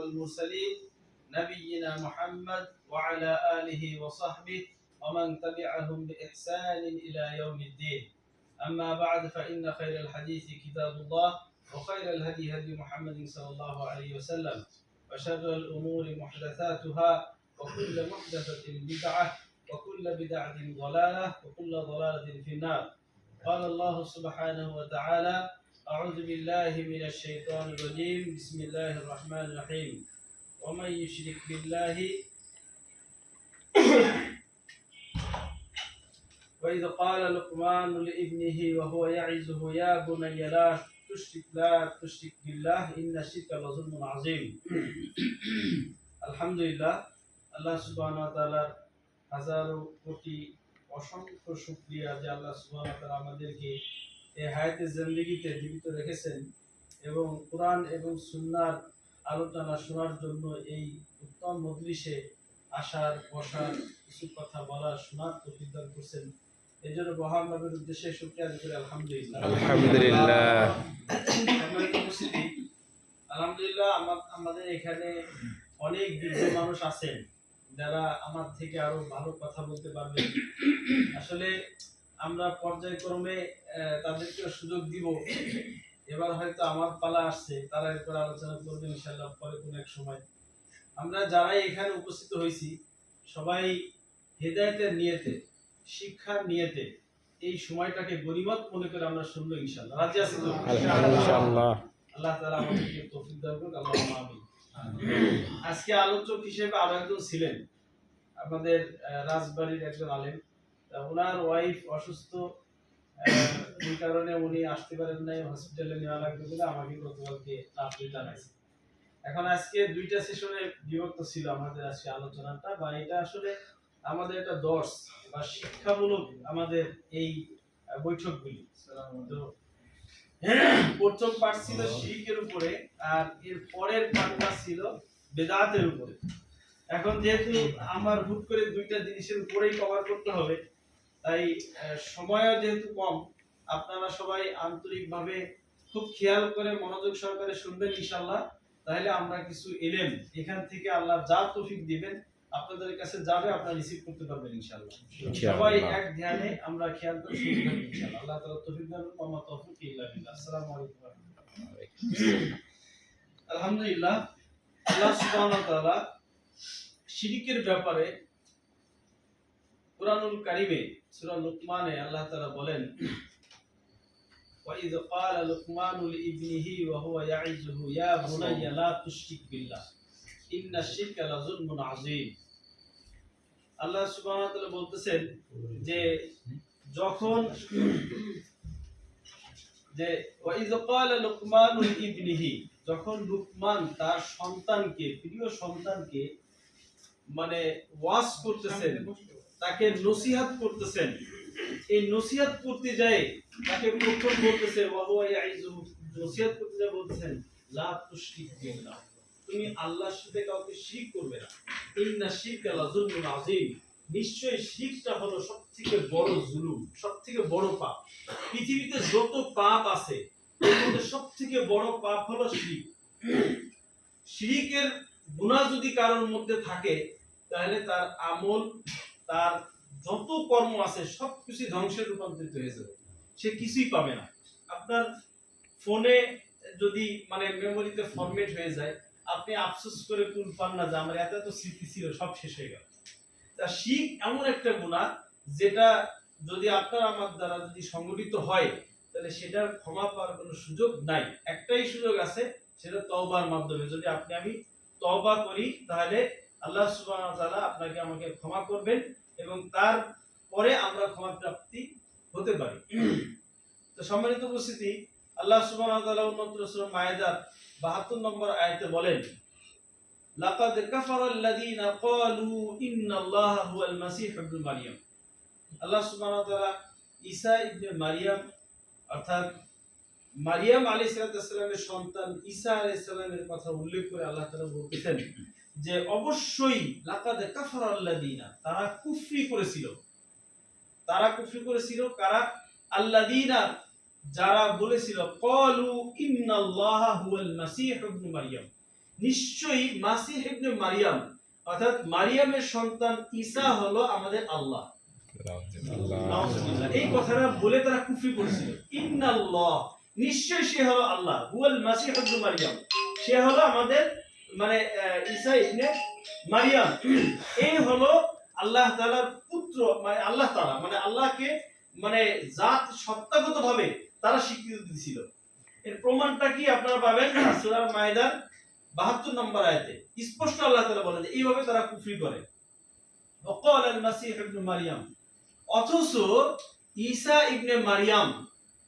والمرسلين نبينا محمد وعلى آله وصحبه ومن تبعهم بإحسان إلى يوم الدين. أما بعد فإن خير الحديث كتاب الله وخير الهدي هدي محمد صلى الله عليه وسلم وشر الأمور محدثاتها وكل محدثة بدعة وكل بدعة ضلالة وكل ضلالة في النار. قال الله سبحانه وتعالى: أعوذ بالله من الشيطان الرجيم بسم الله الرحمن الرحيم ومن يشرك بالله وإذ قال لقمان لابنه وهو يعظه يا بني لا تشرك بالله إن الشرك لظلم عظيم. আলহামদুলিল্লাহ, আল্লাহ সুবহানাহু ওয়া তাআলার হাজারো কোটি অসংখ্য শুকরিয়া যে আল্লাহ সুবহানাহু ওয়া তাআলা আমাদেরকে এই হায়াতে জিন্দেগিতে জীবিত রেখেছেন এবং কোরআন এবং সুন্নাহর আলোচনা শোনার জন্য এই উত্তম মজলিসে আসার বসার কিছু কথা বলার শোনার তৌফিক দান করছেন। এই জন্য মহান নবীর উদ্দেশ্যে শুকরিয়া আদায় করি। আলহামদুলিল্লাহ আলহামদুলিল্লাহ। আমাদের এখানে অনেক বৃদ্ধ মানুষ আছেন যারা আমার থেকে আরো ভালো কথা বলতে পারবেন। আসলে আমরা পর্যায়ক্রমে তাদেরকে সুযোগ দিব। এবার হয়তো আমার পালা আসছে, তারা এরপর আলোচনা করবে ইনশাআল্লাহ পরে কোনো এক সময়। আমরা যারাই এখানে উপস্থিত হয়েছি সবাই হেদায়েতের নিয়তে, শিক্ষার নিয়তে এই সময়টাকে গনিমত মনে করে আমরা শুনবো ইনশাআল্লাহ। রাজি আছি তো? ইনশাআল্লাহ। আল্লাহ তাআলা আমাদেরকে তৌফিক দান করুন, আল্লাহুম্মা আমিন। আজকে আলোচক হিসেবে আরো একজন ছিলেন আমাদের রাজবাড়ির একজন আলেম। ওনার ওয়াইফ অসুস্থ, এই কারণে উনি আসতে পারেন নাই, হসপিটালে নেওয়া লাগবে বলে আমাকে গতকালকে রাত্রে জানাইছে। এখন আজকে দুইটা সেশনে বিভক্ত ছিল আমাদের আজকে আলোচনাটা, বা এটা আসলে আমাদের একটা দর্শ বা শিক্ষামূলক আমাদের এই বৈঠকগুলি। তো প্রথম পার্ট ছিল শিরকের উপরে আর এর পরের পার্টটা ছিল বেদাতের উপরে। এখন যেহেতু আমার হুট করে দুইটা জিনিসের উপরেই কভার করতে হবে, তাই সময়ও যেহেতু কম, আপনারা সবাই আন্তরিকভাবে খুব খেয়াল করে মনোযোগ সহকারে শুনবেন ইনশাআল্লাহ। তাহলে আমরা কিছু ইলম এখান থেকে আল্লাহ যা তৌফিক দিবেন আপনাদের কাছে যাবে, আপনারা রিসিভ করতে পারবেন ইনশাআল্লাহ। সবাই এক ধ্যানে আমরা খেয়াল করে শুনবেন ইনশাআল্লাহ। আল্লাহ তাআলা তৌফিক দান করুন। ওয়া তৌফিক ইল্লা বিল্লাহ। আসসালামু আলাইকুম ওয়া রাহমাতুল্লাহ। আলহামদুলিল্লাহ, আল্লাহ সুবহানাহু ওয়া তাআলা শিরকের ব্যাপারে কুরআনুল কারীমে সূরা লুকমানে আল্লাহ তাআলা বলেন, وَإِذْ قَالَ لُقْمَانُ لِابْنِهِ وَهُوَ يَعِظُهُ يَا بُنَيَّ لَا تُشْرِكْ بِاللَّهِ إِنَّ الشِّرْكَ لَظُلْمٌ عَظِيمٌ। আল্লাহ সুবহানাহু ওয়া তাআলা বলতেছেন যে وَإِذْ قَالَ لُقْمَانُ لِابْنِهِ, যখন লুকমান তার সন্তানকে, প্রিয় সন্তানকে মানে ওয়াজ করতেছেন, তাকে নসিহত করতেছেন, এই নসিহত করতে যায় তাকে প্রথম বলতেছে ওয়াহুয়া ইয়াইজু, নসিহত করতে যায় বলতেছেন লা তুশরিক বিল্লাহ, তুমি আল্লাহর সাথে কাউকে শিরক করবে না। ইন্না শিরকা লাযুলমুন আযীম, নিশ্চয়ই শিরকটা হলো সবথেকে বড় জুলুম, সবথেকে বড় পাপ। পৃথিবীতে যত পাপ আছে এর মধ্যে সবথেকে বড় পাপ হলো শিরক। শিরকের গুনাহ যদি কারোর মধ্যে থাকে তাহলে তার আমল, তার যত কর্ম আছে সবকিছু ধ্বংসে রূপান্তরিত হয়ে যাবে, সে কিছুই পাবে না। আপনার ফোনে যদি মানে মেমোরিতে ফরম্যাট হয়ে যায়, আপনি আফসোস করে কুল পান না যে আমার এত এত স্মৃতি ছিল, সব শেষ হয়ে গেল। তা শিরক এমন একটা গুনাহ যেটা যদি আপনার আমার দ্বারা যদি সংগঠিত হয় তাহলে সেটার ক্ষমা পাওয়ার কোনো সুযোগ নাই। একটাই সুযোগ আছে, সেটা তওবার মাধ্যমে। যদি আমি তওবা করি তাহলে আল্লাহ সুবহানাহু ওয়া তাআলা আপনাকে আমাকে ক্ষমা করবেন এবং তারপরে আমরা ক্ষমা প্রাপ্তি হতে পারি। তো সম্মানিত উপস্থিতি, আল্লাহ সুবহানাহু ওয়া তাআলা অন্যত্র সূরা মায়েদার ৭২ নম্বর আয়াতে বলেন, লাকাদ কাফারাল্লাযীনা ক্বালু ইন্নাল্লাহা হুয়াল মাসীহ ইবনে মারইয়াম। আল্লাহ সুবহানাহু ওয়া তাআলা ঈসা ইবনে মারইয়াম অর্থাৎ মারইয়াম আলাইহিস সালামের সন্তান ঈসা আলাইহিস সালামের কথা উল্লেখ করে আল্লাহ তাআলা বলতেছেন যে অবশ্যই লাকাদ কাফারাল্লাযীনা, তারা কুফরি করেছিল। তারা কুফরি করেছিল কারা? আল্লাযীনা, যারা বলেছিল ক্বালু ইন্নাল্লাহা হুয়াল মাসীহ ইবনে মারইয়াম, নিশ্চয়ই মাসিহ ইবনে মারিয়াম অর্থাৎ মারিয়ামের সন্তান ঈসা হলো আমাদের আল্লাহ। এই কথাটা বলে তারা কুফরি করেছিল। ইন্নাল্লাহ, নিশ্চয় সে হলো আল্লাহ, হুয়াল মাসিহ ইবনে মারিয়াম, সে হলো আমাদের মানে ঈসা ইবনে মারিয়াম, এই হলো আল্লাহ তাআলার পুত্র, মানে আল্লাহ তাআলা মানে আল্লাহকে মানে জাত সত্তাগতভাবে তারা স্বীকৃতি দিয়েছিল। এর প্রমাণটা কি আপনারা পাবেন সূরা মাইদার 72 নম্বর আয়াতে স্পষ্ট আল্লাহ তাআলা বলেন যে এইভাবে তারা কুফরি করে। ওয়াকাল আল মাসিহ ইবনে মারিয়াম, অথচ ঈসা ইবনে মারিয়াম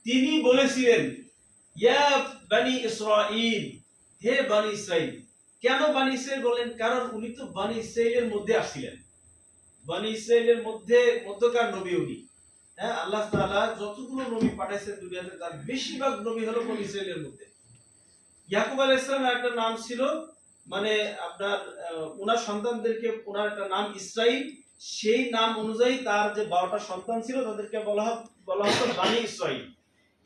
তিনি বলেছিলেন ইয়া বনি ইসরাঈল, হে বনি ইসরাঈল। কেন বনি ইসরাঈল বলেন? কারণ উনি তো বনি ইসরাঈলের মধ্যে আসছিলেন, বনি ইসরাঈলের মধ্যকার নবী উনি। হ্যাঁ, আল্লাহ তাআলা যতগুলো নবী পাঠাইছেন দুনিয়াতে তার বেশিরভাগ নবী হলো বনি ইসরাঈলের মধ্যে। ইয়াকুব আলাইহিস সালামের একটা নাম ছিল, মানে আপনার ওনার সন্তানদেরকে ওনার একটা নাম ইসরাঈল, সেই নাম অনুযায়ী তার যে 12টা সন্তান ছিল তাদেরকে বলা হতো বনি ইসরাঈল।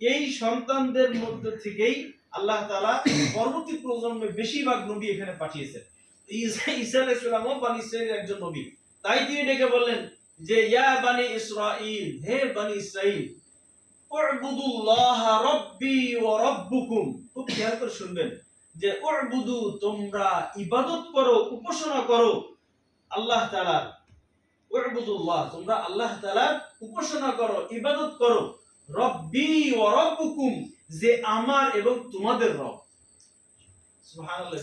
এই সন্তানদের মধ্যে থেকেই আল্লাহ তাআলা পরবর্তী প্রজন্মে বেশিরভাগ নবী এখানে পাঠিয়েছেন। ঈসা আলাইহিস সালামও বনি ইসরাঈলের একজন নবী, তাই তিনি ডেকে বললেন যে ইয়া বনি ইসরাঈল, হে বনি ইসরাঈল, উ'বুদুল্লাহ রাব্বি ওয়া রাব্বুকুম। খুব খেয়াল করে শুনবেন যে উ'বুদু, তোমরা ইবাদত করো, উপাসনা করো আল্লাহ তাআলার। উ'বুদুল্লাহ, তোমরা আল্লাহ তাআলার উপাসনা করো, ইবাদত করো। রাব্বি ওয়া রাব্বুকুম, যে আমার এবং তোমাদের রব। সুবহানাল্লাহ।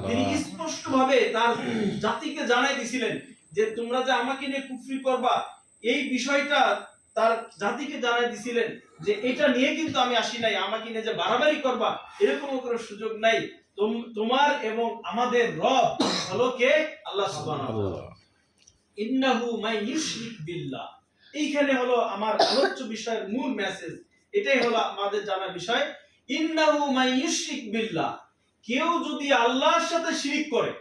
তিনি স্পষ্টভাবে তার জাতিকে জানাই দিয়েছিলেন যে তোমরা যে আমাকে নিয়ে কুফরি করবা, এই বিষয়টা তার জাতিকে জানাই দিয়েছিলেন যে এটা নিয়ে কিন্তু আমি আসি নাই, আমাকে নিয়ে যে বাড়াবাড়ি করবা এরকম কোনো সুযোগ নাই। তোমার এবং আমাদের রব হলো কে? আল্লাহ সুবহানাহু ওয়া তাআলা। ইন্নাহু মান ইউশরিক বিল্লাহ, এইখানে হলো আমার আলোচ্য বিষয়ের মূল মেসেজ, এটাই হলো আমাদের জানার বিষয়। ইন্নাহু মান ইউশরিক বিল্লাহ, কেউ যদি আল্লাহর সাথে শিরক করে,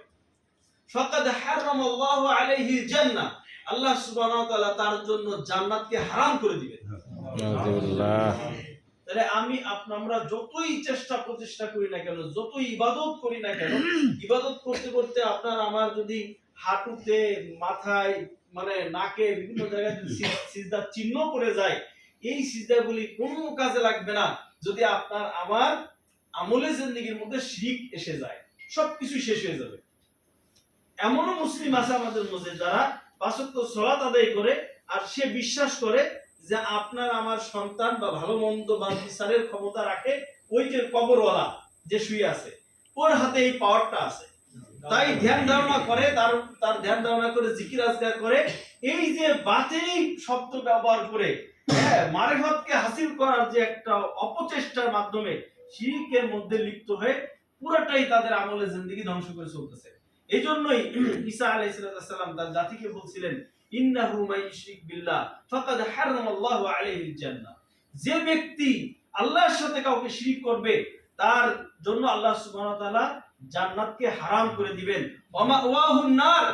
ফাকাদ হারামাল্লাহু আলাইহি জান্নাহ, আল্লাহ সুবহানাহু ওয়া তাআলা তার জন্য জান্নাতকে হারাম করে দিবেন। নাউযুবিল্লাহ। তাহলে আমরা যতই চেষ্টা প্রচেষ্টা করি না কেন, যতই ইবাদত করি না কেন, ইবাদত করতে করতে আপনার আমার যদি হাঁটুতে, মাথায়, মানে নাকে বিভিন্ন জায়গায় যদি সিজদার চিহ্ন পড়ে যায়, এই সিজদাগুলি কোনো কাজে লাগবে না যদি আপনার আমার আমলে জিন্দেগির মধ্যে শিরক এসে যায়, সবকিছু শেষ হয়ে যাবে। এমনও মুসলিম আছে আমাদের মধ্যে যারা 5 ওয়াক্ত সালাত আদায় করে আর সে বিশ্বাস করে যে আপনার আমার সন্তান বা ভালো মন্দ বা বিচারের ক্ষমতা রাখে ওই যে কবরওয়ালা যে শুয়ে আছে, ওর হাতে এই পাওয়ারটা আছে। তাই ধ্যান ধারণা করে, তার ধ্যান ধারণা করে জিকির আজকার করে, এই যে বাতিল শব্দ ব্যবহার করে মারিফতকে হাসিল করার যে একটা অপচেষ্টার মাধ্যমে শিরকের মধ্যে লিপ্ত হয়ে পুরোটাই তাদের আমলে জিন্দেগি ধ্বংস করে চলতেছে। এইজন্যই ঈসা আলাইহিস সালাম তার জাতিকে বলছিলেন ইন্নাহু মান ইউশরিক বিল্লাহ ফাকাদ হারামাল্লাহু আলাইহিল জান্নাহ, যে ব্যক্তি আল্লাহর সাথে কাউকে শিরক করবে তার জন্য আল্লাহ সুবহানাহু ওয়া তাআলা জান্নাতকে হারাম করে দিবেন। ওয়া মাওয়াহুন নার,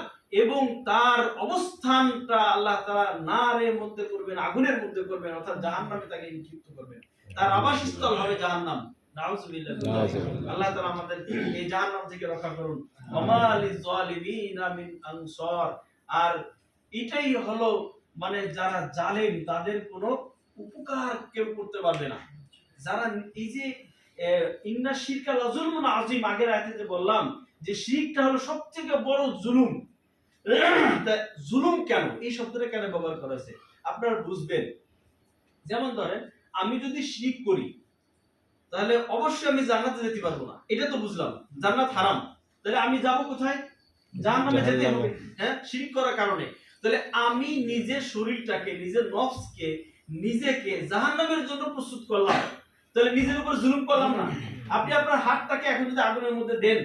এবং তার অবস্থানটা আল্লাহ তাআলা নারের মধ্যে করবেন, আগুনের মধ্যে করবেন, অর্থাৎ জাহান্নামে তাকে নিক্ষিপ্ত করবেন। তার আবাসস্থল হবে জাহান্নাম। নাউযুবিল্লাহ। আল্লাহ তাআলা আমাদের এই জাহান্নাম থেকে রক্ষা করুন। ওয়া মা লিয-যালিমিনা মিন আনসার, আর এটাই হলো মানে যারা জালেম তাদের কোনো উপকার কেউ করতে পারবে না। যারা এই যে ইন্না শিরকা লাযুলমুন আযীম, আগের আয়াতে যে বললাম যে শিরকটা হলো সবথেকে বড় জুলুম। জুলুম কেন, এই শব্দটা কেন ব্যবহার করা হয়েছে আপনারা বুঝবেন। যেমন ধরেন আমি যদি শিরক করি তাহলে অবশ্যই আমি জান্নাতে যেতে পারবো না, এটা তো বুঝলাম, জান্নাত হারাম। তাহলে আমি যাব কোথায়? জাহান্নামে যেতে হবে, হ্যাঁ, শিরক করার কারণে। তাহলে আমি নিজের শরীরটাকে, নিজের নফসকে, নিজেকে জাহান্নামের জন্য প্রস্তুত করলাম, তাহলে নিজের উপর জুলুম করলাম না? আপনি আপনার হাতটাকে এখন যদি আগুনের মধ্যে দেন,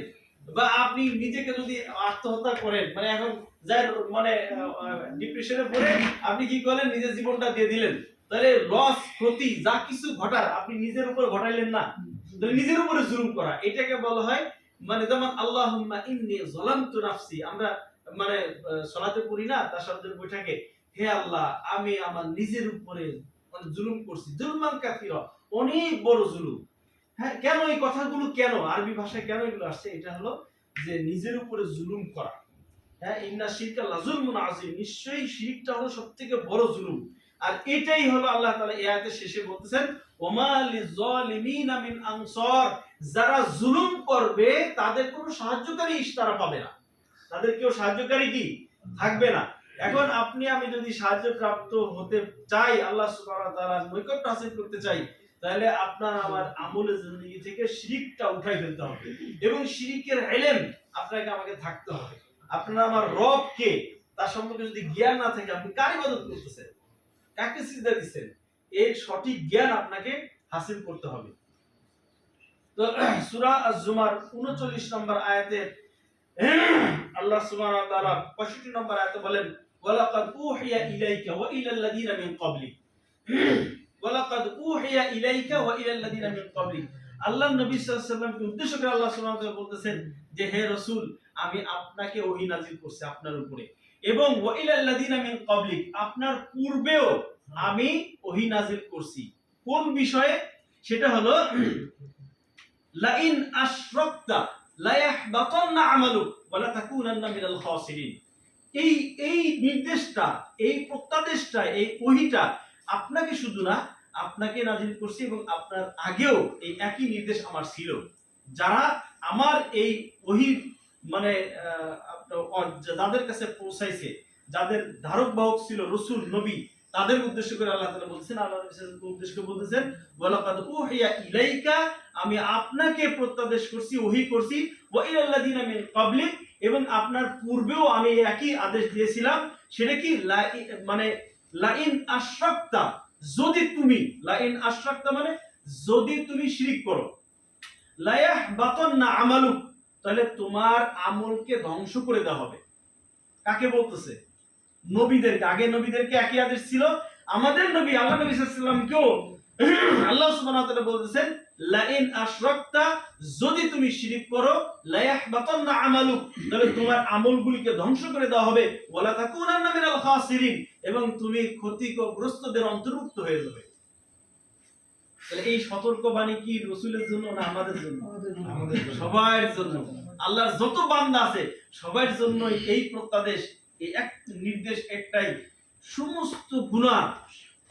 বা আপনি নিজেকে যদি আত্মহত্যা করেন, মানে এখন যার মানে ডিপ্রেশনে পড়ে আপনি কি করলেন, নিজের জীবনটা দিয়ে দিলেন, তাহলে লস, ক্ষতি যা কিছু ঘটার আপনি নিজের উপর ঘটাইলেন না? তাহলে নিজের উপরে জুলুম করা, এটাকে বলা হয় মানে যেমন আল্লাহুম্মা ইন্নী যালামতু নাফসি, আমরা মানে সালাতে পড়ি না তাশাহুদের বৈঠকে, হে আল্লাহ আমি আমার নিজের উপরে মানে জুলুম করছি, জুলমান কাফিরা, অনেক বড় জুলুম। হ্যাঁ, কেন এই কথাগুলো, কেন আরবি ভাষায় কেন এগুলো আসছে? এটা হলো যে নিজের উপরে জুলুম করা। হ্যাঁ, ইন্না শিরকা লাযুলমুন আযীম, নিশ্চয়ই শিরকটা হলো সবথেকে বড় জুলুম। আর এটাই হলো আল্লাহ তাআলা এই আয়াতের শেষে বলতেছেন, ওমা লিযালিমিনা মিন আনসার, যারা জুলুম করবে তাদের কোনো সাহায্যকারী তারা পাবে না, তাদের কেউ সাহায্যকারী কি থাকবে না। এখন আপনি আমি যদি সাহায্য প্রাপ্ত হতে চাই, আল্লাহ সুবহানাহু ওয়া তাআলার নৈকট্য হাসিল করতে চাই, তাহলে আপনার আমার আমলে জিন্দেগি থেকে শিরকটা উঠাই ফেলতে হবে এবং শিরকের ইলম আপনাকে আমাকে থাকতে হবে। আপনার আমার রব কে তার সম্পর্কে যদি জ্ঞান না থাকে, আপনি কার ইবাদত করতেছেন, কাকে সিজদা দিচ্ছেন, এর সঠিক জ্ঞান আপনাকে হাসিল করতে হবে। তো সূরা আজ-জুমার 39 নম্বর আয়াতে আল্লাহ সুবহানাহু ওয়া তাআলা 65 নম্বর আয়াতে বলেন, ওয়ালাকাদ উহিয়া ইলাইকা ওয়া ইলাল লাযিনা মিন ক্বাবলিক, ওয়ালাকাদ উহিয়া ইলাইকা ওয়া ইলাল লাযিনা মিন ক্বাবলিক। আল্লাহ নবী সাল্লাল্লাহু আলাইহি ওয়াসাল্লামকে উদ্দেশ্য করে আল্লাহ সুবহানাহু ওয়া তাআলা বলতেছেন যে হে রাসূল, আমি আপনাকে ওহী নাযিল করছি আপনার উপরে, এবং ওয়া ইলাল লাযিনা মিন ক্বাবলিক, আপনার পূর্বেও আমি ওহী নাযিল করছি। কোন বিষয়ে? সেটা হলো লাইন আশরাকতা লা ইয়াহবাতান্না আমালুক ওয়া লা তাকুনান্না মিনাল খাসিরিন। এই নির্দেশটা, এই প্রত্যাদেশটা, এই ওহীটা আপনাকে শুধু না, আপনাকে নাযিল করছি এবং আপনার আগেও এই একই নির্দেশ আমার ছিল। যারা আমার এই ওহীর মানে যাদের কাছে পৌঁছাইছে, যাদের ধারক বাহক ছিল রাসূল নবী, তাদের উদ্দেশ্য করে আল্লাহ তাআলা বলছেন, আল্লাহ নবীকে উদ্দেশ্য করে বলতেছেন, ওয়ালাকাদ উহিয়া ইলাইকা, আমি আপনাকে প্রত্যাদেশ করছি, ওহী করছি, ওয়া ইলাল লাযিনা মিন ক্বাবলিক, এবং আপনার পূর্বেও আমি একই আদেশ দিয়েছিলাম। সেটা কি? মানে লাইন আশরাকতা, যদি তুমি, লাইন আশরাকতা মানে যদি তুমি শিরক করো, লা ইয়াহবাতান্না আমালুক, তাহলে তোমার আমলকে ধ্বংস করে দেওয়া হবে। কাকে বলতেছে? নবীদেরকে। আগে নবীদেরকে একই আদেশ ছিল, আমাদের নবী আল্লাহ নবী সাল্লাল্লাহু আলাইহি ওয়াসাল্লামকেও আল্লাহ সুবহানাহু ওয়া তাআলা বলতেছেন, লাইন আশরাকতা, যদি তুমি শিরক করো, লা ইয়াহবাতান্না আমালুক, তাহলে তোমার আমলগুলিকে ধ্বংস করে দেওয়া হবে, ওয়ালা তাকুনান্না মিনাল খাসিরিন, এবং তুমি ক্ষতিগ্রস্তদের অন্তর্ভুক্ত হয়ে যাবে। তাহলে এই সতর্কবাণী কি রাসূলের জন্য না আমাদের জন্য? আমাদের জন্য, সবার জন্য। আল্লাহর যত বান্দা আছে সবার জন্য এই প্রত্যাদেশ, এই এক নির্দেশ একটাই, সমস্ত গুনাহ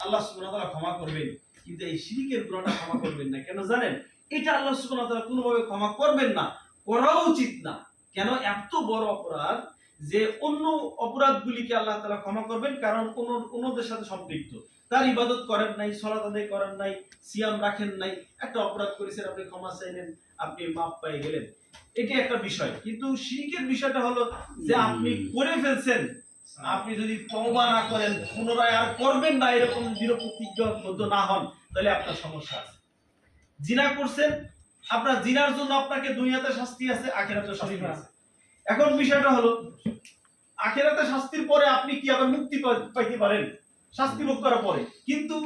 আল্লাহ সুবহানাহু ওয়া তাআলা ক্ষমা করবেন, কিন্তু এই শিরকের গুনাহটা ক্ষমা করবেন না। কেন জানেন? এটা আল্লাহ সুবহানাহু ওয়া তাআলা কোনোভাবে ক্ষমা করবেন না, করাও উচিত না। কেন? এত বড় অপরাধ যে অন্য অপরাধগুলিকে আল্লাহ তাআলা ক্ষমা করবেন, কারণ অন্যদের সাথে সম্পৃক্ত। তার ইবাদত করেন নাই, সালাত আদায় করেন নাই, সিয়াম রাখেন নাই, একটা অপরাধ করেছেন, আপনি ক্ষমা চাইলেন, আপনি মাফ পেয়ে গেলেন, এটা একটা বিষয়। কিন্তু শিরকের বিষয়টা হলো যে আপনি করে ফেলছেন, আপনি যদি তওবা না করেন, পুনরায় আর করবেন না, এরকম দৃঢ় প্রতিজ্ঞাবদ্ধ না হন, তাহলে আপনার সমস্যা আছে। জিনা করছেন, আপনার জিনার জন্য আপনাকে দুনিয়াতে শাস্তি আছে, আখিরাতে শাস্তি আছে। এখন বিষয়টা হলো, আখিরাতে শাস্তির পরে আপনি কি আবার মুক্তি পাইতে পারেন শাস্তি ভোগ করার পরে? কিন্তু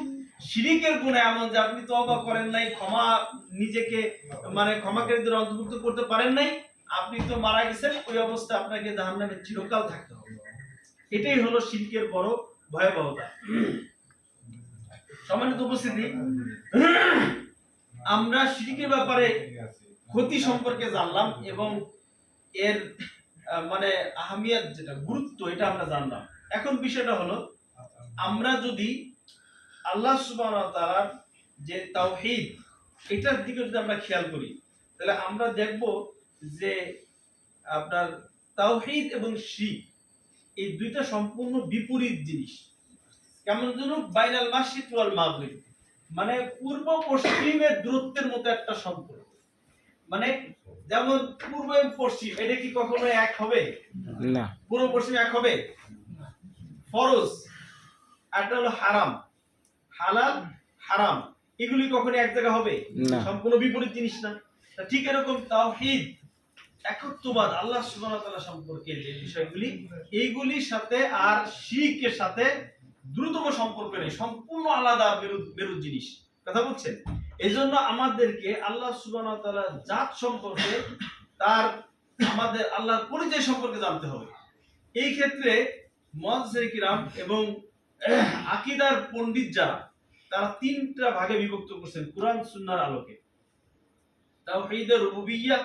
শিরকের গুনাহ এমন যে আপনি তওবা করেন নাই, ক্ষমা নিজেকে মানে ক্ষমাকারীদের অন্তর্ভুক্ত করতে পারেন নাই, আপনি তো মারা গেছেন, ওই অবস্থায় আপনাকে জাহান্নামে চিরকাল থাকতে হবে। এটাই হলো শিরকের বড় ভয়াবহতা। সম্মানিত উপস্থিতি, আমরা শিরকের ব্যাপারে ক্ষতি সম্পর্কে জানলাম এবং এর মানে আহমিয়ত, যেটা গুরুত্ব, এটা আমরা জানলাম। এখন বিষয়টা হলো, আমরা যদি আল্লাহ সুবহানাহু ওয়া তাআলার যে তাওহীদ, এটার দিকে যদি আমরা খেয়াল করি, তাহলে আমরা দেখব যে আপনার তাওহীদ এবং শিরক এই দুইটা সম্পূর্ণ বিপরীত জিনিস। কেমন যেন বাইনাল মাশরিক ওয়াল মাগরিব, মানে পূর্ব পশ্চিমের দূরত্বের মতো একটা সম্পর্ক। মানে যেমন পূর্ব এবং পশ্চিম, এটা কি কখনো এক হবে? না। পূর্ব পশ্চিম এক হবে? ফরজ একটা হলো হারাম, হালাল হারাম, এগুলি কখনো এক জায়গা হবে? সম্পূর্ণ বিপরীত জিনিস না? ঠিক এরকম তাওহীদ, একত্ববাদ, আল্লাহ সুবহানাহু ওয়া তাআলা সম্পর্কে যে বিষয়গুলি, এইগুলির সাথে আর শিরকের সাথে দ্রুততম সম্পর্ক নেই, সম্পূর্ণ আলাদা বিরোধ জিনিস। কথা বুঝছেন? এজন্য আমাদেরকে আল্লাহ সুবহানাহু ওয়া তাআলার জাত সম্পর্কে, তার আমাদের আল্লাহর পরিচয় সম্পর্কে জানতে হবে। এই ক্ষেত্রে মুহাদ্দিসে কিরাম এবং আকীদার পণ্ডিত যারা, তারা তিনটা ভাগে বিভক্ত করছেন কোরআন সুন্নাহর আলোকে। তাওহীদে রুবুবিয়্যাহ,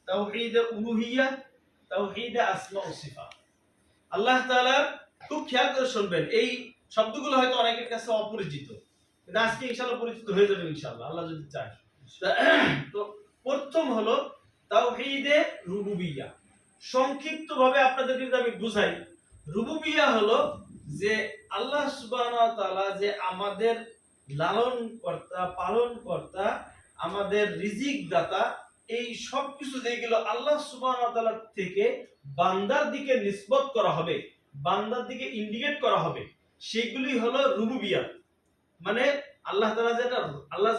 তাওহীদে উলুহিয়্যাহ, তাওহীদে আসমা ও সিফাত। আল্লাহ তাআলা, খুব খেয়াল করে শুনবেন, এই শব্দগুলো হয়তো অনেকের কাছে অপরিচিত, কিন্তু আজকে ইনশাআল্লাহ পরিচিত হয়ে যাবে ইনশাআল্লাহ, আল্লাহ যদি চায়। তো প্রথম হলো তাওহীদে রুবুবিয়্যাহ। সংক্ষিপ্তভাবে আপনাদেরকে যদি আমি বুঝাই, রুবুবিয়্যাহ হলো যে আল্লাহ সুবহানাহু ওয়া তাআলা যে আমাদের লালন কর্তা, পালন কর্তা, আমাদের রিজিক দাতা, এই সব কিছু যেগুলো আল্লাহ সুবহানাহু ওয়া তাআলা থেকে বান্দার দিকে নিসবত করা হবে, বান্দার দিকে ইন্ডিকেট করা হবে, সেগুলি হলো রুবুবিয়্যাহ। মানে আল্লাহ তাআলা যেটা, আল্লাহ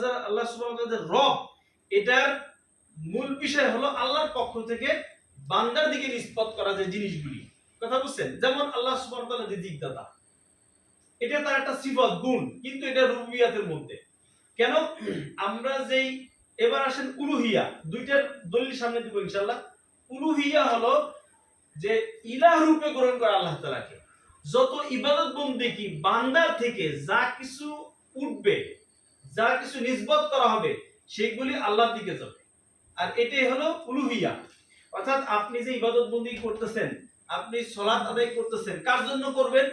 সুবহানাহু ওয়া তাআলা যে রব, এটার মূল বিষয় হলো আল্লাহর পক্ষ থেকে বান্দার দিকে নিসবত করা যে জিনিসগুলি, কথা বুঝছেন? যেমন আল্লাহ সুবহানাহু ওয়া তাআলা রিজিক দাতা, এটা তার একটা সিফত, গুণ, কিন্তু এটা রুবুবিয়াতের মধ্যে। কেন? আমরা যেই, এবার আসেন উলুহিয়া, দুইটার দলিল সামনে দিব ইনশাআল্লাহ। উলুহিয়া হলো যে ইলাহ রূপে গ্রহণ করা আল্লাহ তাআলাকে। যত ইবাদত বন্দেগী বান্দার থেকে যা কিছু উঠবে, যা কিছু নিসবত করা হবে, সেগুলি আল্লাহর দিকে যাবে, আর এটাই হলো উলুহিয়া। অর্থাৎ আপনি যে ইবাদত বন্দেগী করতেছেন, আপনি সালাত আদায় করতেছেন, কার জন্য করবেন?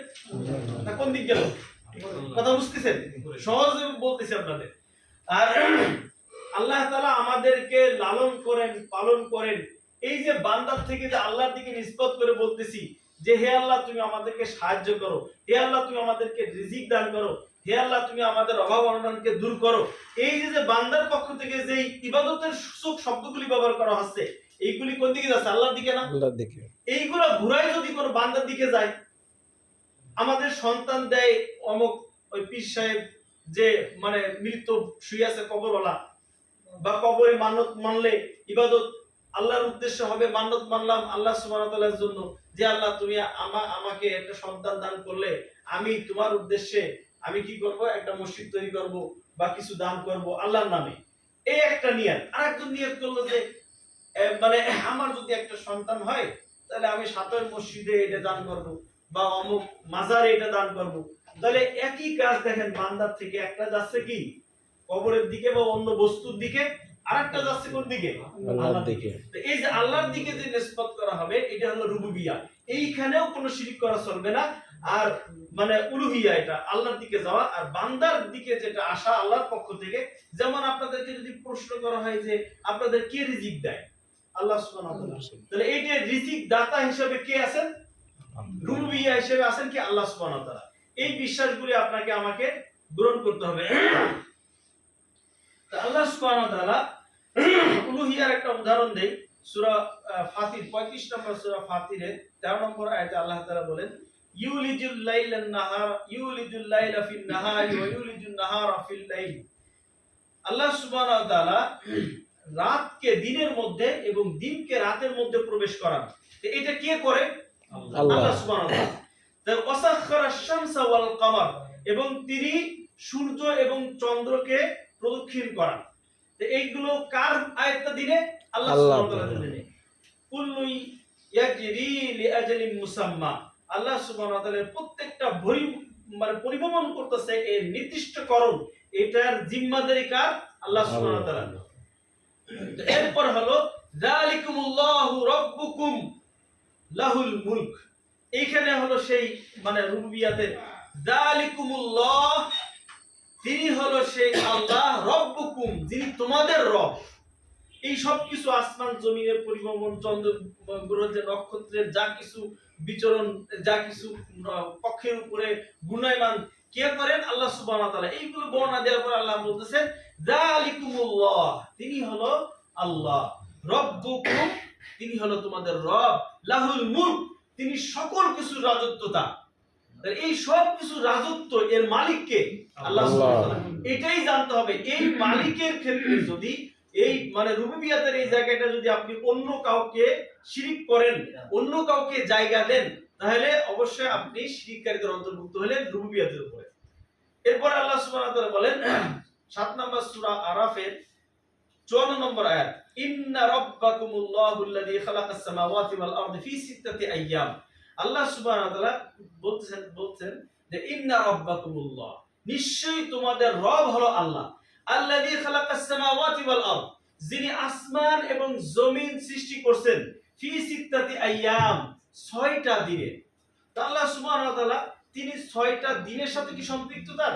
না কোন দিক গেল? কথা বুঝতেছেন? সহজে বলতেছি আপনাদের। আর আল্লাহ তাআলা আমাদেরকে লালন করেন, পালন করেন, এই যে বান্দার থেকে যে আল্লাহর দিকে নিসবত করে বলতেছি যে হে আল্লাহ তুমি আমাদেরকে সাহায্য করো, হে আল্লাহ তুমি আমাদেরকে রিজিক দান করো, হে আল্লাহ তুমি আমাদের অভাব অনটনকে দূর করো, এই যে বান্দার পক্ষ থেকে যে ইবাদতের সূচক শব্দগুলি ব্যবহার করা হচ্ছে, এইগুলি কোন দিকে যাচ্ছে? আল্লাহর দিকে না? আল্লাহর দিকে। এইগুলো ঘুরাই যদি কোনো বান্দার দিকে যায়, আমাদের সন্তান দেয় অমুক ওই পীর সাহেব, যে মানে মৃত শুয়ে আছে কবরওয়ালা, বা কবরে মানত মানলে ইবাদত আল্লাহর উদ্দেশ্যে হবে, মানত মানলাম আল্লাহ সুবহানাহু ওয়া তাআলার জন্য, যে আল্লাহ তুমি আমাকে একটা সন্তান দান করলে আমি তোমার উদ্দেশ্যে আমি কি করব, একটা মসজিদ তৈরি করব বা কিছু দান করব আল্লাহর নামে, এই একটা নিয়ত। আরেকজন নিয়ত করলো যে মানে আমার যদি একটা সন্তান হয় তাহলে আমি সাতর মসজিদে এটা দান করব বা অমুক মাজারে এটা দান করব। তাহলে একই কাজ দেখেন, বান্দার থেকে একটা যাচ্ছে কি কবরের দিকে বা অন্য বস্তুর দিকে, আরেকটা যাচ্ছে কোন দিকে? আল্লাহর দিকে। তো এই যে আল্লাহর দিকে যে নিসবত করা হবে, এটা হলো রুবুবিয়্যাহ। এইখানেও কোনো শিরক করা চলবে না। আর মানে উলুহিয়্যাহ, এটা আল্লাহর দিকে যাওয়া, আর বান্দার দিকে যেটা আসা আল্লাহর পক্ষ থেকে। যেমন আপনাদেরকে যদি প্রশ্ন করা হয় যে আপনাদের কে রিজিক দেয়? আল্লাহ সুবহানাহু ওয়া তাআলা। তাহলে এই যে রিজিক দাতা হিসেবে কে আছেন? রুবুবিয়্যাহ হিসেবে আছেন কি? আল্লাহ সুবহানাহু ওয়া তাআলা। এই বিশ্বাসগুলি আপনাকে আমাকে গ্রহণ করতে হবে। তো আল্লাহ সুবহানাহু ওয়া তাআলা উলুহিয়ার একটা উদাহরণ দেই। সূরা ফাতির 35 নম্বর সূরা ফাতিরের 13 নম্বর আয়াতে আল্লাহ তাআলা বলেন, ইউলিজুল লাইলা ফিন নাহারি ওয়া ইউলিজুন নাহারা ফিল লাইল। আল্লাহ সুবহানাহু ওয়া তাআলা রাতকে দিনের মধ্যে এবং দিনকে রাতের মধ্যে প্রবেশ করান। তো এটা কে করে? আল্লাহ সুবহানাহু ওয়া তাআলা। তার ওয়াসাখারাশ শামসা ওয়াল কামার, এবং তিনি সূর্য এবং চন্দ্রকে প্রদক্ষিণ করান। তো এইগুলো কার আয়াতদিনে? আল্লাহ সুবহানাহু ওয়া তাআলার দিনে। কুল্লু ইয়াজরি লিআজালিন মুসাম্মা। আল্লাহ সুবহানাহু ওয়া তাআলা প্রত্যেকটা মানে পরিভ্রমণ করতেছে এই নির্দিষ্টকরণ, এটার জিম্মাদারি কার? আল্লাহ সুবহানাহু ওয়া তাআলা। এরপর হলো যালিকুমুল্লাহু রাব্বুকুম লাহুল মুলক। এইখানে হলো সেই মানে রুবুবিয়াতের যালিকুমুল্লাহ, তিনি হলো সেই আল্লাহ, রব্বুকুম, যিনি তোমাদের রব। এই সব কিছু আসমান জমিনের পরিভ্রমণ, চন্দ্র গ্রহ যে নক্ষত্রের যা কিছু বিচরণ, যা কিছু কক্ষের উপরে গুণায়মান কে করেন? আল্লাহ সুবহানাহু ওয়া তাআলা। এইগুলো বর্ণনা দেওয়ার পর আল্লাহ বলতেছেন যালিকুমুল্লাহ, তিনি হলো আল্লাহ, রব্বুকুম, তিনি হলো তোমাদের রব, লাহুল মুলক, তিনি সকল কিছু রাজত্বতা। এই সব কিছু রাজত্ব এর মালিক কে? আল্লাহ সুবহানাহু ওয়া তাআলা। এটাই জানতে হবে। এই মালিকের ক্ষেত্রে যদি এই মানে রুবুবিয়াতের এই জায়গাটা যদি আপনি অন্য কাউকে শিরিক করেন, অন্য কাউকে জায়গা দেন, তাহলে অবশ্যই আপনি শিরিককারীদের অন্তর্ভুক্ত হলেন রুবুবিয়াতের উপরে। এরপর আল্লাহ সুবহানাহু ওয়া তাআলা বলেন 7 নম্বর সূরা আরাফের 54 নম্বর আয়াত, ইন্না রাব্বাকুমুল্লাহুল্লাযী খালাকাস সামাওয়াতি ওয়াল আরদি ফি সিত্তাতি আইয়াম। আল্লাহ সুবহানাহু ওয়া তাআলা বলছেন যে ইন্না রাব্বাকুমুল্লাহ, নিশ্চয়ই তোমাদের রব হলো আল্লাহ, আল্লাযী খালাকাস সামাওয়াতি ওয়াল আরদ, যিনি আসমান এবং জমিন সৃষ্টি করছেন ফি সিত্তাতি আইয়াম 6টা দিনে। তা আল্লাহ সুবহানাহু ওয়া তাআলা তিনি 6টা দিনের সাথে কি সম্পৃক্ত তার?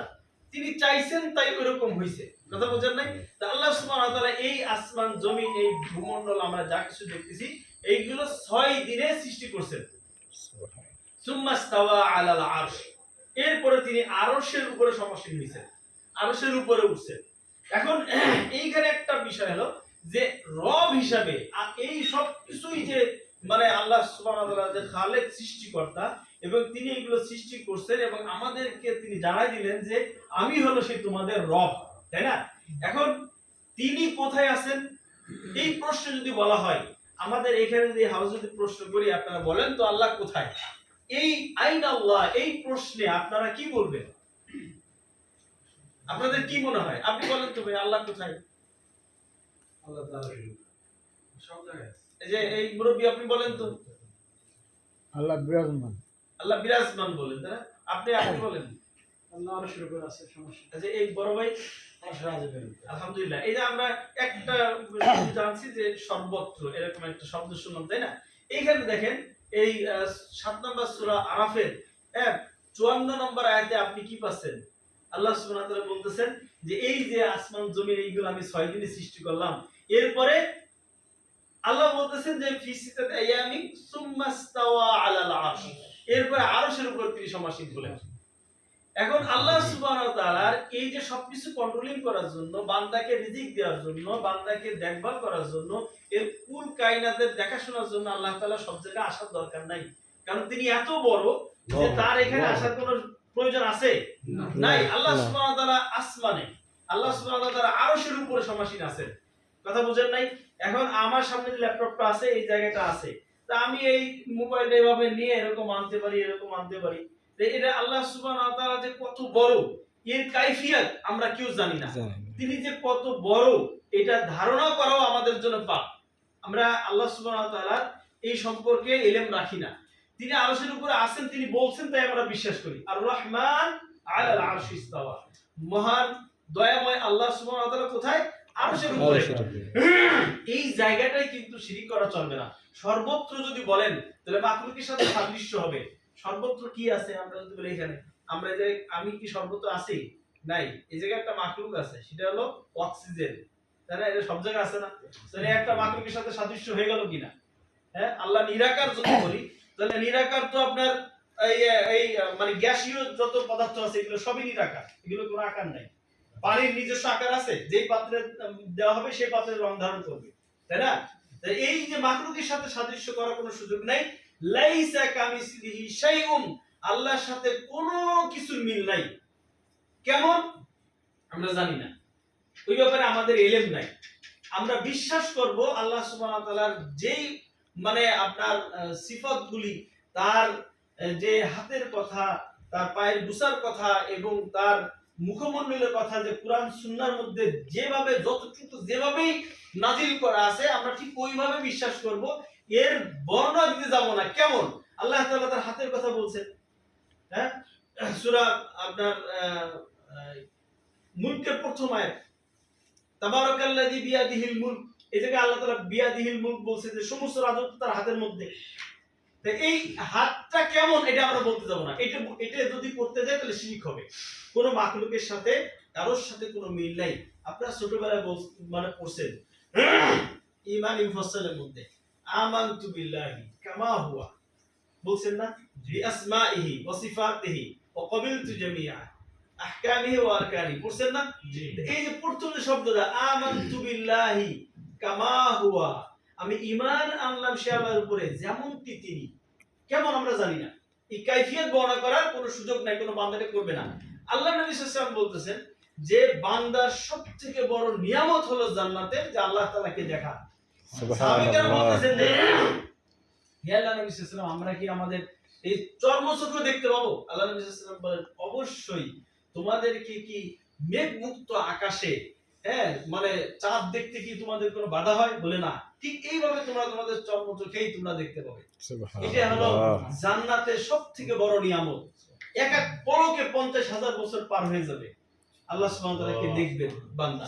তিনি চাইছেন তাই ওইরকম হইছে। কথা বোঝেন নাই? তা আল্লাহ সুবহানাহু ওয়া তাআলা এই আসমান জমিন এই ভূমণ্ডল আমরা যা কিছু দেখতেছি এইগুলো 6 দিনে সৃষ্টি করছেন। সুম্মা ইস্তাওয়া আলাল আরশ, এরপরে তিনি আরশের উপরে সমাসীন হইছেন, আরশের উপরে উঠছেন। এখন এইখানে একটা বিষয় হলো যে রব হিসাবে এই সব কিছুই যে মানে আল্লাহ সুবহানাহু ওয়া তাআলা যে খালেক সৃষ্টিকর্তা এবং তিনি এগুলো সৃষ্টি করছেন এবং আমাদেরকে তিনি জানাই দিলেন যে আমি হলো সেই তোমাদের রব, তাই না? এখন তিনি কোথায় আছেন এই প্রশ্ন যদি বলা হয়, আমাদের এখানে যদি হাউস যদি প্রশ্ন করি আপনারা বলেন তো আল্লাহ কোথায়, এই আইন আল্লাহ এই প্রশ্নে আপনারা কি বলবেন? আপনাদের কি মনে হয়? আপনি বলেন তো ভাই আল্লাহ কোথায়? আল্লাহ তাআলা সব জায়গায় আছে। এই যে এই মুরব্বী আপনি বলেন তো। আল্লাহ বিরাজমান। আল্লাহ বিরাজমান বলেন, তাই না? আপনি বলেন। আল্লাহ আরশের উপর আছে, সমস্যা আচ্ছা এই বড় ভাই আরশের আযমের উপর। আলহামদুলিল্লাহ। এই যে আমরা একটা জানছি যে সর্বত্র এরকম একটা শব্দ শুনলাম, তাই না? এইখানে দেখেন এই 7 নম্বর সূরা আরাফের 54 নম্বর আয়াতে আপনি কি পাচ্ছেন? আল্লাহ সুবহানাহু ওয়া তাআলা বলতেছেন যে এই যে আসমান জমিন এইগুলো আমি 6 দিনে সৃষ্টি করলাম। এরপরে আল্লাহ বলতেছেন যে ফি সিত্তাতি আইয়ামিন সুম্মা ইস্তাওয়া আলাল আরশ, এরপরে আরশের উপর তিনি সমাসীন হলেন। এখন আল্লাহ সুবহানাহু ওয়া তাআলার এই যে সবকিছু কন্ট্রোলিং করার জন্য, বান্দাকে রিজিক দেওয়ার জন্য, বান্দাকে দেখভাল করার জন্য, এর কুল কায়নাতের দেখাশোনার জন্য আল্লাহ তাআলা সব জায়গায় আসার দরকার নাই, কারণ তিনি এত বড় যে তার এখানে আসার কোনো প্রয়োজন আছে নাই। আল্লাহ সুবহানাহু ওয়া তাআলা আসমানে, আল্লাহ সুবহানাহু ওয়া তাআলা আরশের উপরে সমাসীন আছেন। কথা বুঝেন নাই? এখন আমার সামনে যে ল্যাপটপটা আছে এই জায়গাটা আছে, তা আমি এই মোবাইলটা এভাবে নিয়ে এরকম আনতে পারি, এরকম আনতে পারি। এটা আল্লাহ সুবহানাহু ওয়া তাআলা যে কত বড় এর কাইফিয়ত আমরা কেউ জানি না। তিনি যে কত বড় এটা ধারণা করাও আমাদের জন্য পাপ। আমরা আল্লাহ সুবহানাহু ওয়া তাআলার এই সম্পর্কে ইলম রাখি না। তিনি আরশের উপরে আছেন, তিনি বলছেন তাই আমরা বিশ্বাস করি। আর রহমান আলাল আরশি ইস্তাওয়া, মহান দয়াময় আল্লাহ সুবহানাহু ওয়া তাআলা কোথায়? আরশের উপরে। এই জায়গাটাই কিন্তু শিরিক করা চলবে না। সর্বত্র যদি বলেন তাহলে মাখলুকের সাথে সাদৃশ্য হবে। সর্বত্র কি আছে আমরা যদি বলি এখানে আমরা যে আমি কি সর্বত্র আছি? নাই। এই জায়গায় একটা মাখলুক আছে, সেটা হলো অক্সিজেন, তাই না? এটা সব জায়গায় আছে না? তাহলে একটা মাখলুকের সাথে সাদৃশ্য হয়ে গেল কিনা? হ্যাঁ, আল্লাহ নিরাকার যদি বলি তাহলে নিরাকার তো আপনার এই মানে গ্যাসীয় যত পদার্থ আছে এগুলো সবই নিরাকার, এগুলো কোনো আকার নাই। পানির নিজস্ব আকার আছে, যেই পাত্রে দেওয়া হবে সেই পাত্রে রং ধারণ করবে, তাই না? তাই এই যে মাখলুকের সাথে সাদৃশ্য করার কোনো সুযোগ নাই। লাইসা কামিসলিহি শাইউন, আল্লাহর সাথে কোনো কিছুর মিল নাই। কেমন আমরা জানি না, ওই ব্যাপারে আমাদের ইলম নাই। আমরা বিশ্বাস করব আল্লাহ সুবহানাহু ওয়া তাআলার যেই মানে আপনার সিফাতগুলি, তার যে হাতের কথা, তার পায়ের বুসার কথা এবং তার মুখমণ্ডলের কথা যে কোরআন সুন্নাহর মধ্যে যেভাবে যতটুকু যেভাবেই নাজিল করা আছে আমরা ঠিক ওইভাবে বিশ্বাস করব। এর বর্ণনা দিতে যাব না। কেমন আল্লাহ তাআলা তার হাতের কথা বলছেন, হ্যাঁ, সূরা আপনার মুলকের প্রথম আয়াত তাবারাকাল্লাযী বিয়াদিহিল মুলক, এই জায়গায় আল্লাহ তাআলা বিয়াদিহিল মুলক বলছে যে সমস্ত রাজত্ব তার হাতের মধ্যে। তো এই হাতটা কেমন এটা আমরা বলতে যাব না। এটা যদি করতে যায় তাহলে শিরক হবে। কোন মাখলুকের সাথে কারোর সাথে কোনো মিল নাই। আপনারা ছোটবেলায় মানে পড়ছেন ঈমান মুফাসসালের মধ্যে আমানতু বিল্লাহি কামা হুয়া, বলছেন না? বিআসমাইহি ওয়া সিফাতিহি ওয়া ক্বাবিলতু জামিআ আহকামিহি ওয়া আরকানিহি, পড়ছেন না? এই যে প্রথম যে শব্দটা আমানতু বিল্লাহি কামা হুয়া, আমি ঈমান আনলাম সে আল্লাহর উপরে যেমনটি তিনি। কেমন আমরা জানি না। এই কাইফিয়ত বর্ণনা করার কোনো সুযোগ নাই, কোনো বান্দাকে করবে না। আল্লাহ নবী সাল্লাল্লাহু আলাইহি ওয়াসাল্লাম বলতেছেন যে বান্দার সবথেকে বড় নিয়ামত হলো জান্নাতে যে আল্লাহ তাআলাকে দেখা। সাহাবীরা বলতেছেন যে হে আল্লাহ নবী সাল্লাল্লাহু আলাইহি ওয়াসাল্লাম আমরা কি আমাদের এই চর্মচক্ষু দেখতে পাবো? আল্লাহ নবী সাল্লাল্লাহু আলাইহি ওয়াসাল্লাম বলেন অবশ্যই। তোমাদেরকে কি মেঘমুক্ত আকাশে হ্যাঁ মানে চাঁদ দেখতে কি তোমাদের কোনো বাধা হয়? বলে না। ঠিক এইভাবে তোমরা তোমাদের চর্মচক্ষেই তোমরা দেখতে পাবে। এটা হলো জান্নাতের সবথেকে বড় নিয়ামত। এক এক পলকে 50,000 বছর পার হয়ে যাবে, আল্লাহ সুবহানাহু ওয়া তাআলাকে দেখবেন বান্দা।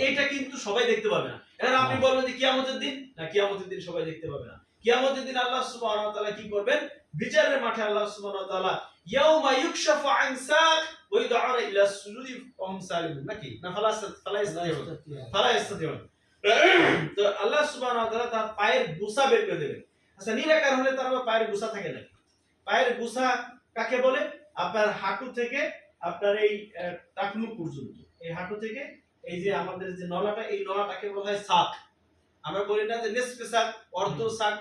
এটা কিন্তু সবাই দেখতে পাবে না। এখন আপনি বলবেন যে কিয়ামতের দিন, না কিয়ামতের দিন সবাই দেখতে পাবে না। কিয়ামতের দিন আল্লাহ সুবহানাহু ওয়া তাআলা কি করবেন? বিচারের মাঠে আল্লাহ সুবহানাহু ওয়া তাআলা ইয়াউমা ইউকশাফু আন সাক ওয়া ইউদআউনা ইলা সুজুদি ফাহুম সালিমুন, নাকি না ফালা ইস্তাতিউন। তো আল্লাহ সুবহানাহু ওয়া তাআলা তার পায়ের গোছা বের করে দেবেন। আচ্ছা, নিরাকার হলে তার আবার পায়ের গোছা থাকে নাকি? পায়ের গোছা কাকে বলে? আপনার হাঁটু থেকে আপনার এই টাকনু পর্যন্ত, এই হাঁটু থেকে এই যে আমাদের যে নলাটা, এই নলাটাকে বলা হয় সাক। আমরা বলি না যে নিসফে সাক, অর্ধ সাক,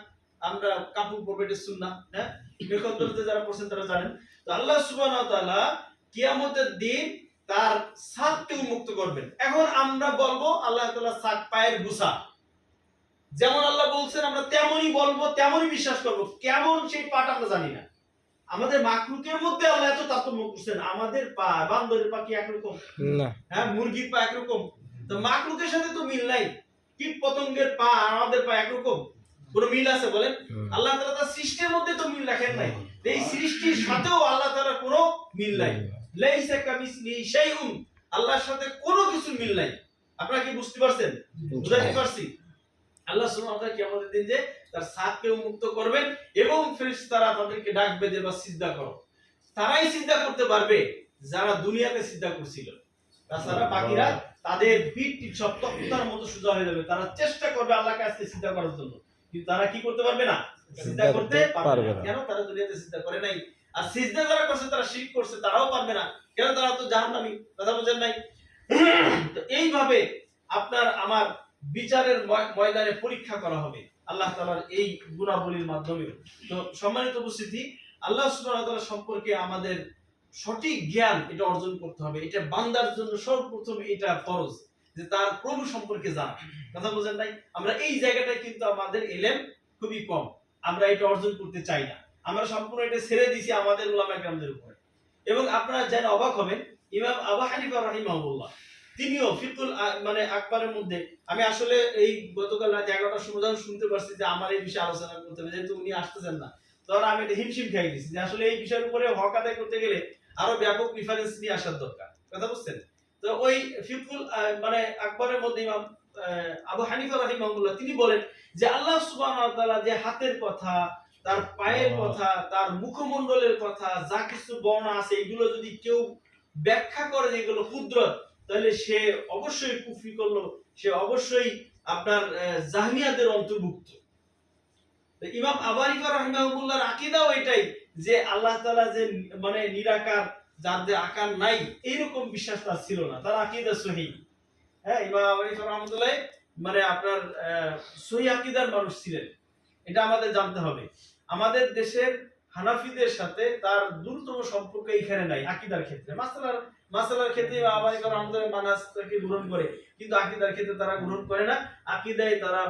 আমরা কাপড় পরবে, এটা সুন্নাহ। হ্যাঁ, মেকদরতে যারা পড়ছেন তারা জানেন। তো আল্লাহ সুবহানাহু ওয়া তাআলা কিয়ামতের দিন তার সাককে উন্মুক্ত করবেন। এখন আমরা বলবো আল্লাহ তাআলা সাক পায়ের গোছা, যেমন আল্লাহ বলছেন আমরা তেমনই বলবো, তেমনই বিশ্বাস করব। কেমন সেই পাটা আমরা জানি না। আমাদের মাখলুকের মধ্যে আল্লাহ এত তারতম্য করছেন। আমাদের পা, বান্দরের পা কি একরকম? না। হ্যাঁ, মুরগির পা একরকম। তো মাখলুকের সাথে তো মিল নাই। কীট পতঙ্গের পা আমাদের পা একরকম? কোনো মিল আছে বলেন? আল্লাহ তাআলা তার সৃষ্টির মধ্যে তো মিল রাখেন নাই। এই সৃষ্টির সাথেও আল্লাহ তাআলার কোনো মিল নাই। লাইসা কামিসলিহি শাইউন, আল্লাহর সাথে কোনো কিছু মিল নাই। আপনারা কি বুঝতে পারছেন? বুঝাতে পারছি? আল্লাহ সুবহানাহু ওয়া তাআলা কিয়ামতের দিন যে তার সাতকে মুক্ত করবেন এবং ফেরেশতারা তাদেরকে ডাকবে যে বা সিজদা করো। তারাই সিজদা করতে পারবে যারা দুনিয়াতে সিজদা করছিল। তাছাড়া বাকিরা তাদের পিঠ সব তক্তার মতো সোজা হয়ে যাবে। তারা চেষ্টা করবে আল্লাহকে আজকে সিজদা করার জন্য, কিন্তু তারা কি করতে পারবে না? সিজদা করতে পারবে না। কেন? তারা দুনিয়াতে সিজদা করে নাই। আর সিজদা যারা করছে তারা শিরক করছে, তারাও পারবে না। কেন? তারা তো জাহান্নামী। কথা বুঝেন নাই? তো এইভাবে আপনার আমার বিচারের ময়দানে পরীক্ষা করা হবে আল্লাহ তাআলার এই গুণাবলীর মাধ্যমে। তো সম্মানিত উপস্থিতি, আল্লাহ সুবহানাহু ওয়া তাআলা সম্পর্কে আমাদের সঠিক জ্ঞান এটা অর্জন করতে হবে। এটা বান্দার জন্য সর্বপ্রথম এটা ফরজ যে তার প্রভু সম্পর্কে জানা। কথা বুঝেন নাই? আমরা এই জায়গাটায় কিন্তু আমাদের ইলম খুবই কম, আমরা এটা অর্জন করতে চাই না। আমরা সম্পূর্ণ এটা ছেড়ে দিয়েছি আমাদের উলামা কেরামদের উপরে। এবং আপনারা জেনে অবাক হবেন, ইমাম আবু হানিফা রাহিমাহুল্লাহ তিনিও ফিকুল মানে আকবরের মধ্যে, আমি আসলে এই গতকাল রাত 11টার সময় যখন শুনতে পারছি যে আমার এই বিষয়ে আলোচনা করতে হবে, যেহেতু উনি আসতেছেন না, তখন আমি এটা হিমশিম খাই দিয়েছি যে আসলে এই বিষয়ের উপরে হক আদায় করতে গেলে আরো ব্যাপক রেফারেন্স নিয়ে আসার দরকার। কথা বুঝছেন? তো ওই ফিকুল মানে আকবরের মধ্যে ইমাম আবু হানিফা রাহিমাহুল্লাহ তিনি বলেন যে আল্লাহ সুবহানাহু ওয়া তাআলা যে হাতের কথা, তার পায়ের কথা, তার মুখমণ্ডলের কথা, যা কিছু বর্ণনা আছে, এগুলো যদি কেউ ব্যাখ্যা করে যে এগুলো কুদরত, তাহলে সে অবশ্যই কুফরি করলো, সে অবশ্যই আপনার জাহমিয়াদের অন্তর্ভুক্ত। তো ইমাম আবু হানিফা রাহিমাহুল্লাহর আকীদাও এটাই যে আল্লাহ তাআলা যে মানে নিরাকার, যার যে আকার নাই, এরকম বিশ্বাস তার ছিল না। তার আকীদা সহিহ। হ্যাঁ, ইমাম আবু হানিফা রাহমাতুল্লাহ মানে আপনার সহিহ আকীদার মানুষ ছিলেন। এটা আমাদের জানতে হবে। আমাদের দেশের হানাফিদের সাথে তার দূরতম সম্পর্ক এখানে নাই আকীদার ক্ষেত্রে। মাসালার ক্ষেত্রে আবু হানিফা রাহমাতুল্লাহ মানহাজকে গ্রহণ করে, কিন্তু আকীদার ক্ষেত্রে তারা গ্রহণ করে না। আকীদায় তারা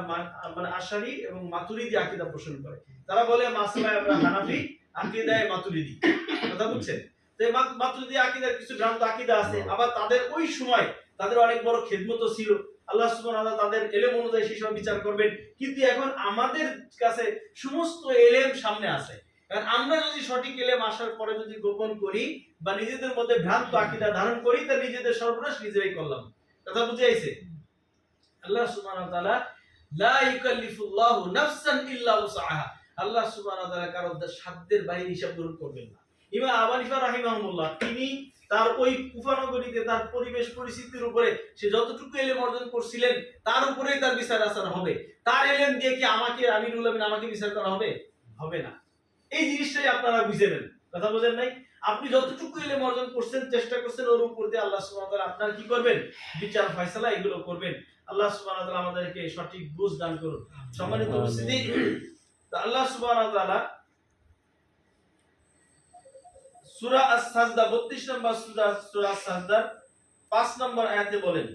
মানে আশারী এবং মাতুরিদি আকীদা পোষণ করে। তারা বলে মাসলায় আমরা হানাফি, আকীদায় মাতুরিদি। কথা বুঝছেন? তো এই মাতুরিদি আকীদার কিছু ভ্রান্ত আকীদা আছে। আবার তাদের ওই সময় তাদের অনেক বড় খিদমতও ছিল। আল্লাহ সুবহানাহু ওয়া তাআলা তাদের ইলম অনুযায়ী সেই সময় বিচার করবেন। কিন্তু এখন আমাদের কাছে সমস্ত ইলম সামনে আছে। কারণ আমরা যদি সঠিক ইলম আসার পরে যদি গোপন করি বা নিজেদের মধ্যে ভ্রান্ত আকীদা ধারণ করি, তা নিজেদের সর্বনাশ নিজেরাই করলাম। কথা বুঝে আইছে? আল্লাহ সুবহানাহু ওয়া তাআলা লা ইউকাল্লিফুল্লাহু নাফসান ইল্লা উসআহা, আল্লাহ সুবহানাহু ওয়া তাআলা কারো সাধ্যের বাইরে হিসাব গ্রহণ করবেন না। ইমাম আবু হানিফা রাহিমাহুল্লাহ তিনি তার ওই কুফা নগরীতে তার পরিবেশ পরিস্থিতির উপরে সে যতটুকু ইলম অর্জন করছিলেন তার উপরেই তার বিচার আচার হবে। তার ইলম দিয়ে কি আমাকে আমিরুল আমিন আমাকে বিচার করা হবে? হবে না। এই জিনিসটাই আপনারা বুঝে নেন। কথা বুঝেন নাই? আপনি যতটুকু ইলম অর্জন করছেন, চেষ্টা করছেন, ওর উপর দিয়ে আল্লাহ সুবহানাহু ওয়া তাআলা আপনার কি করবেন? বিচার ফয়সালা এগুলো করবেন। আল্লাহ সুবহানাহু ওয়া তাআলা আমাদেরকে সঠিক বুঝ দান করুন। সম্মানিত উপস্থিতি, তো আল্লাহ সুবহানাহু ওয়া তাআলা সূরা আস-সাজদা 32 নম্বর সূরা আস-সাজদার 5 নম্বর আয়াতে বলেন,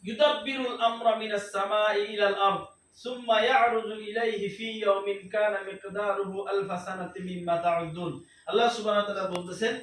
ইউদাব্বিরুল আমরা মিনাস সামাই ইলাল আরদ সুম্মা ইয়ারুজু ইলাইহি ফি ইয়াউমিন কানা মিকদারুহু আলফা সানাতিন মিম্মা তাউদ্দুন। আল্লাহ সুবহানাহু ওয়া তাআলা বলতেছেন